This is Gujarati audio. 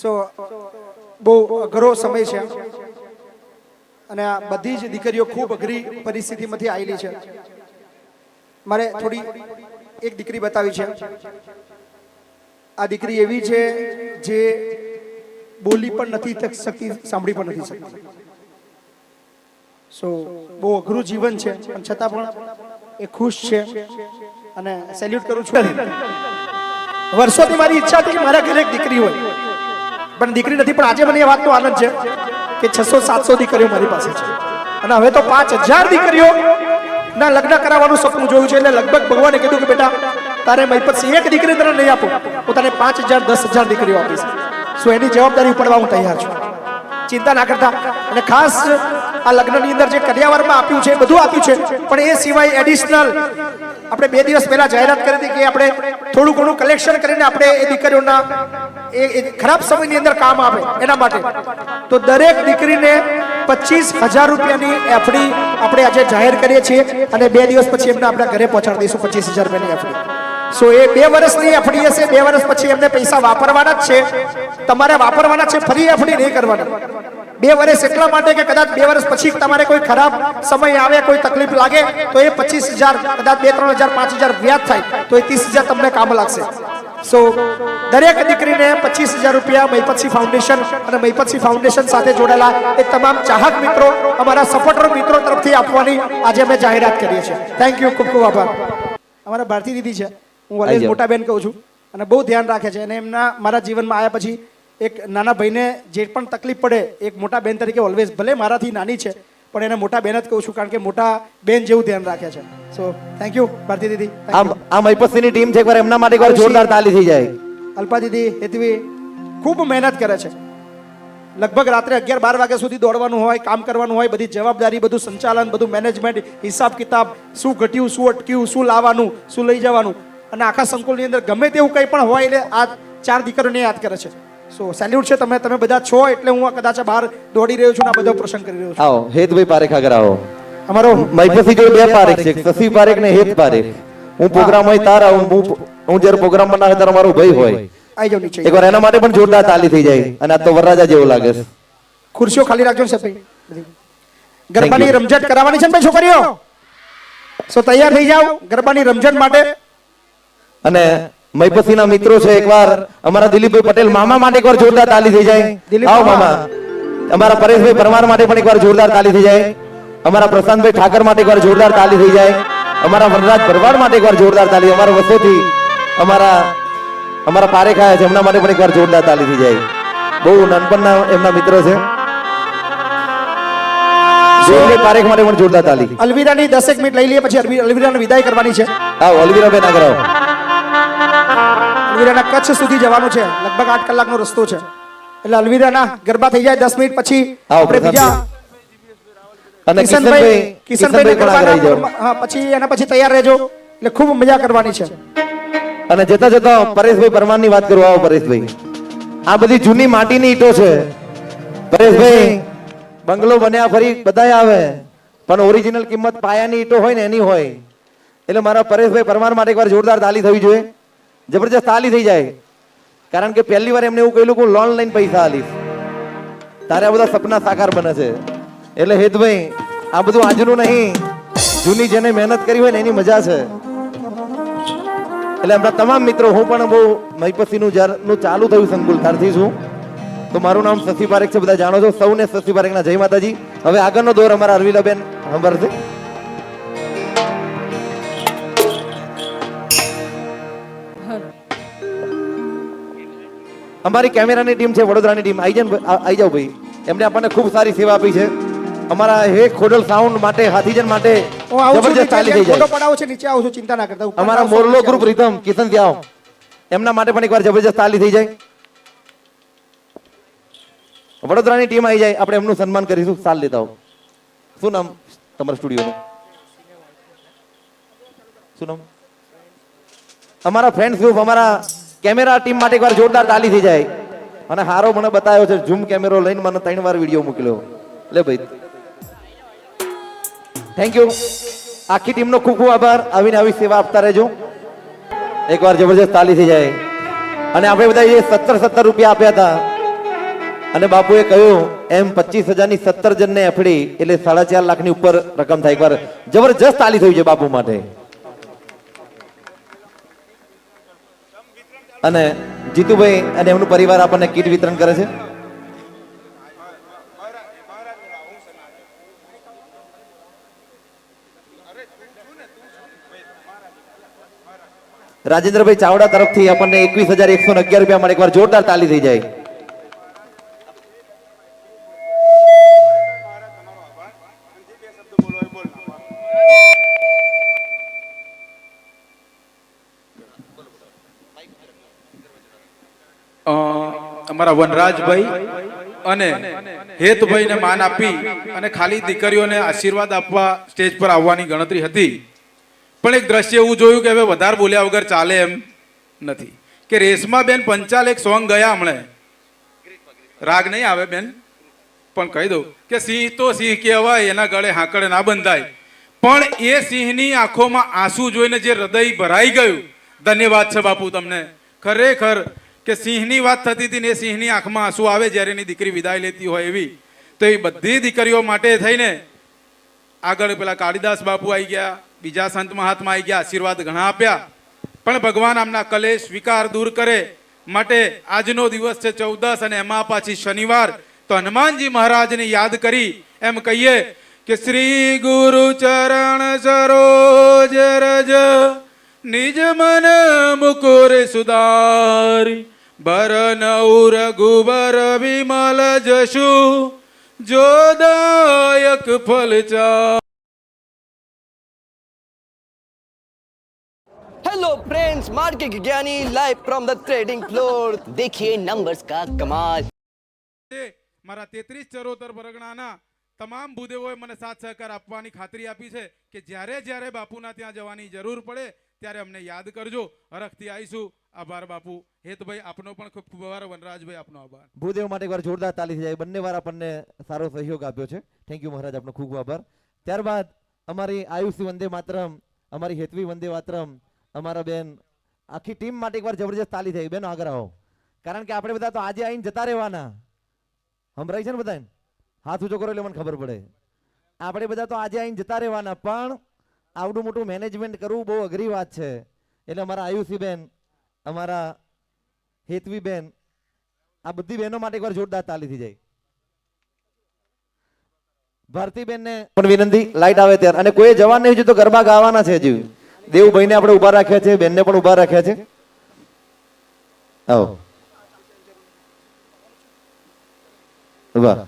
સો બહુ અઘરો સમય છે અને આ બધી જ દીકરીઓ ખૂબ અઘરી પરિસ્થિતિમાંથી આવેલી છે. મારે થોડી એક દીકરી બતાવી છે. આ દીકરી એવી છે જે બોલી પણ નથી શકતી, સાંભળી પણ નથી શકતી. સો બહુ અઘરું જીવન છે, પણ છતાં પણ એ ખુશ છે અને સેલ્યુટ કરું છું. વર્ષોથી મારી ઈચ્છા હતી કે મારા ઘરે એક દીકરી હોય, પણ દીકરી નથી. પણ આજે મને એ વાતનો આનંદ છે કે 600-700 દીકરીઓ મારી પાસે છે અને હવે તો 5000 દીકરીઓ ના લગ્ન કરાવવાનું સપનું જોયું છે. એટલે લગભગ ભગવાને કીધું કે બેટા તારે મહીપતસિંહ એક દીકરી તને નહીં આપું, હું તને 5000-10,000 દીકરીઓ આપીશ. શું એની જવાબદારી ઉપાડવા હું તૈયાર છું. ચિંતા ના કરતા. અને ખાસ આ લગ્નની અંદર જે કન્યાવરમાં આપ્યું છે બધું આપ્યું છે, પણ એ સિવાય એડિશનલ આપણે 2 દિવસ પહેલા જાહેરાત કરી હતી કે આપણે થોડું ઘણું કલેક્શન કરીને આપણે એ દીકરીઓના એ ખરાબ સમયની અંદર કામ આવે એના માટે તો દરેક દીકરીને 25,000 રૂપિયાની એફડી આપણે આજે જાહેર કરીએ છીએ અને 2 દિવસ પછી એમને આપણા ઘરે પહોંચાડી દઈશું 25,000 રૂપિયાની એફડી. સો એ 2 વર્ષની એફડી હશે. 2 વર્ષ પછી એમને પૈસા વાપરવાના જ છે, તમારે વાપરવાના છે, ફરી એફડી નહીં કરવાના. 2 વર્ષ એટલા માટે કે કદાચ 2 વર્ષ પછી તમારે કોઈ ખરાબ સમય આવે, કોઈ તકલીફ લાગે તો એ 25,000 કદાચ 2-3,000 5,000 વ્યાજ થાય તો એ 30,000 તમને કામ લાગશે. સો દરેક દીકરીને 25,000 રૂપિયા મહીપતસિંહ ફાઉન્ડેશન અને મહીપતસિંહ ફાઉન્ડેશન સાથે જોડાયેલા એ તમામ ચાહક મિત્રો, અમારા સપોર્ટર મિત્રો તરફથી આપવાની આજે અમે જાહેરાત કરીએ છીએ. થેન્ક યુ, ખૂબ ખૂબ આભાર. અમારા ભારતી દીદી છે, હું ઓલવેઝ મોટા બેન કહું છું અને બહુ ધ્યાન રાખે છે. અને એમના મારા જીવનમાં આવ્યા પછી એક નાના ભાઈને જે પણ તકલીફ પડે એક મોટા બેન તરીકે ઓલવેઝ, ભલે મારાથી નાની છે પણ એને મોટા બેન જ કહું છું, કારણ કે મોટા બેન જેવું ધ્યાન રાખે છે. સો થેન્ક યુ ભારતી દીદી. આ મહીપતસિંહની ટીમ છે, એકવાર એમના માટે એકવાર જોરદાર તાલી થઈ જાય. અલ્પા દીદી, હેતવી ખૂબ મહેનત કરે છે. લગભગ રાત્રે 11-12 વાગ્યા સુધી દોડવાનું હોય, કામ કરવાનું હોય, બધી જવાબદારી, બધું સંચાલન, બધું મેનેજમેન્ટ, હિસાબ કિતાબ, શું ઘટ્યું, શું અટક્યું, શું લાવવાનું, શું લઈ જવાનું, અને આખા સંકુલની અંદર ગમે તેવું કંઈ પણ હોય એટલે આ 4 દીકરીઓને યાદ કરે છે. સો સેલ્યુટ છે. તમે બધા છો એટલે હું કદાચ બહાર દોડી રહ્યો છું ને આ બધો પ્રસંગ કરી રહ્યો છું. આવો હેતભાઈ પારેખ આગળ આવો. અમારો મહીપતસિંહ જોડે 2 પારેખ છે, શશી પારેખ ને હેત પારેખ. હું પ્રોગ્રામ હોય તારા હું જ્યારે પ્રોગ્રામ બનાવે ત્યારે મારો ભાઈ હોય. આવી જાવ નીચે. એકવાર એના માટે પણ જોરદાર તાલી થઈ જાય. અને આ તો વરરાજા જેવો લાગે છે. ખુરશીઓ ખાલી રાખજો ને સાહેબ. ગરબાની રમઝટ કરાવવાની છે ને ભાઈ છોકરીઓ, સો તૈયાર થઈ જાવ ગરબાની રમઝટ માટે. અને મહીપતસિંહના મિત્રો છે, એકવાર અમારા દિલીપભાઈ પટેલ મામા માટે એકવાર જોરદાર તાલી થઈ જાય. આવો મામા. અમારા પરેશભાઈ પરમાર માટે પણ એકવાર જોરદાર તાલી થઈ જાય. અમારા પ્રશાંતભાઈ ઠાકર માટે એકવાર જોરદાર તાલી થઈ જાય. અમારા વનરાજ ભરવાડ માટે એકવાર જોરદાર તાલી. અમારા વસોથી અમારા પારેખા છે, એમના માટે પણ એકવાર જોરદાર તાલી થઈ જાય. બહુ નાનપણના એમના મિત્રો છે. પારેખ માટે પણ જોરદાર તાલી. અલવિરાની 10 મિનિટ લઈ લઈએ, પછી અલવિરાને વિદાય કરવાની છે. આવો અલવિરાબેન આગળ આવો. અલવિરાના કચ્છ સુધી જવાનું છે, લગભગ 8 કલાકનો રસ્તો છે. એટલે અલવિરાના ગરબા થઈ જાય 10 મિનિટ પછી આપણે બીજા અને કિશનભાઈ ગરબાના પછી એના પછી તૈયાર રહેજો. એટલે ખૂબ મજા કરવાની છે. અને જતા જતા પરેશભાઈ પરમારની વાત કરું. આવો પરેશભાઈ. આ બધી જૂની માટીની ઈંટો છે પરેશભાઈ. બંગલો બન્યા ફરી બધાય આવે, પણ ઓરિજિનલ કિંમત પાયાની ઈંટો હોય ને એની હોય. એટલે મારા પરેશભાઈ પરમાર માટે એકવાર જોરદાર તાલી થવી જોઈએ. જબરજસ્ત તાલી થઈ જાય. કારણ કે પહેલી વાર એમને એવું કહેલું કે લોન લઈને પૈસા આલીશ, તારે આ બધા સપના સાકાર બને છે. એટલે હેતભાઈ આ બધું આજનું નહીં, જૂની જેને મહેનત કરી હોય ને એની મજા છે. એટલે આપણા તમામ મિત્રો, હું પણ બહુ મહીપતસિંહનું જ્યારનું ચાલુ થયું સંકુલ ત્યારથી છું. તો મારું નામ શશી પારેખ છે, બધા જાણો છો. સૌને શશી પારેખના જય માતાજી. હવે આગળનો દોર અમારા અરવિલાબેન સાંભળશે. અમારી કેમેરાની ટીમ છે, વડોદરાની ટીમ. આવી જાઓ ભાઈ. એમને આપણને ખૂબ સારી સેવા આપી છે. અમારા હે ખોડલ સાઉન્ડ માટે, હાથીજન માટે જબરજસ્ત તાલી થઈ જાય. પડાવો છે, નીચે આવું છું, ચિંતા ના કરતા. અમારા મોરલો ગ્રુપ રીતમ કિશન ત્યાં એમના માટે પણ એકવાર જબરજસ્ત તાલી થઈ જાય. વડોદરાની ટીમ આવી જાય, આપણે એમનું સન્માન કરીશું. સાલ લેતા હો. શું નામ તમારા સ્ટુડિયોનું? શું નામ? અમારા ફ્રેન્ડ્સ ગ્રુપ, અમારા કેમેરા ટીમ માટે એકવાર જોરદાર તાલી થઈ જાય. અને હારો મને બતાવ્યો છે, ઝૂમ કેમેરો લઈને મને 3 વાર વિડીયો મોકલ્યો. લે ભાઈ, થેન્ક યુ. આખી ટીમનો ખૂબ ખૂબ આભાર. આવીને આવી સેવા આપતા રહેજો. એકવાર જબરજસ્ત તાલી થઈ જાય. અને આપણે બધા 17 રૂપિયા આપ્યા હતા અને બાપુએ કહ્યું એમ 25,000 ની 17 જણને એફડી એટલે 4.5 લાખની ઉપર રકમ થાય. એકવાર જબરજસ્ત તાલી થઈ છે બાપુ માટે. અને જીતુભાઈ અને એમનું પરિવાર આપણને કીટ વિતરણ કરે છે. રાજેન્દ્રભાઈ ચાવડા તરફથી આપણને 21,111 રૂપિયા મળે. એકવાર જોરદાર તાલી થઈ જાય. અમારા વનરાજભાઈ અને હેતભાઈને માન આપી અને ખાલી દીકરીઓને આશીર્વાદ આપવા સ્ટેજ પર આવવાની ગણતરી હતી. પણ એક દ્રશ્ય એવું જોયું કે હવે વધારે બોલ્યા વગર ચાલે એમ નથી. કે રેશમાબેન પંચાલ એક સોંગ ગયા હમણે, રાગ નહીં આવે બેન પણ કહી દઉં કે સિંહ તો સિંહ કહેવાય, એના ગળે હાકડે ના બંધાય. પણ એ સિંહની આંખોમાં આંસુ જોઈને જે હૃદય ભરાઈ ગયું, ધન્યવાદ છે બાપુ તમને. ખરેખર કે સિંહની વાત થતી હતી ને એ સિંહની આંખમાં આંસુ આવે જ્યારે એની દીકરી વિદાય લેતી હોય એવી. તો એ બધી દીકરીઓ માટે થઈને આગળ પેલા કાળીદાસ બાપુ આવી ગયા, બીજા સંત મહાત્મા આવી ગયા, આશીર્વાદ ઘણા આપ્યા. પણ ભગવાન આમના કલેશ વિકાર દૂર કરે માટે આજનો દિવસ છે 14 અને એમાં પાછી શનિવાર. તો હનુમાનજી મહારાજને યાદ કરી એમ કહીએ કે શ્રી ગુરુ ચરણ સરોજ રજ નિજ મન મુકુર સુધારી બરન રઘુબર વિમલ જશુ જોદાયક ફલ ચા. हेलो फ्रेंड्स, मार्केट ज्ञानी live from the trading floor. देखिए नंबर्स का कमाल. મારા 33 ચરોતર પરગણાના તમામ ભૂદેવોએ મને સાથ સહકાર આપવાની ખાતરી આપી છે કે જ્યારે જ્યારે બાપુના ત્યાં જવાની જરૂર પડે ત્યારે અમને યાદ કરજો, હરખથી આવીશું. આભાર બાપુ. હેતભાઈ આપનો પણ ખૂબ ખૂબ આભાર. વનરાજભાઈ આપનો આભાર. ભૂદેવ માટે એકવાર જોરદાર તાલી થઈ જાય. બંને વાર આપણને સારો સહયોગ આપ્યો છે. થેન્ક યુ મહારાજ, આપનો ખૂબ ખૂબ આભાર. ત્યારબાદ અમારી આયુષી વંદે માતરમ, અમારી હેતવી વંદે માતરમ, અમારા બેન આખી ટીમ માટે એકવાર જબરજસ્ત તાલી થઈ. બેન આગળ આવો, કારણ કે આપણે બધા તો આજે આવીને જતા રહેવાના. સંભળાય છે ને બધાને? હાથ ઊંચો કરો એટલે મને ખબર પડે. આપણે બધા તો આજે આવીને જતા રહેવાના, પણ આવડું મોટું મેનેજમેન્ટ કરવું બહુ અઘરી વાત છે. એટલે અમારા આયુષી બેન, અમારા હેતવી બેન, આ બધી બહેનો માટે એકવાર જોરદાર તાલી થઈ જાય. ભારતીબેન ને પણ વિનંતી, લાઈટ આવે ત્યારે. અને કોઈ જવાન નહીં તો ગરબા ગાવાના છે. હજી દેવુભાઈને આપણે ઉભા રાખ્યા છે, બેનને પણ ઉભા રાખ્યા છે. આવો ઉભા.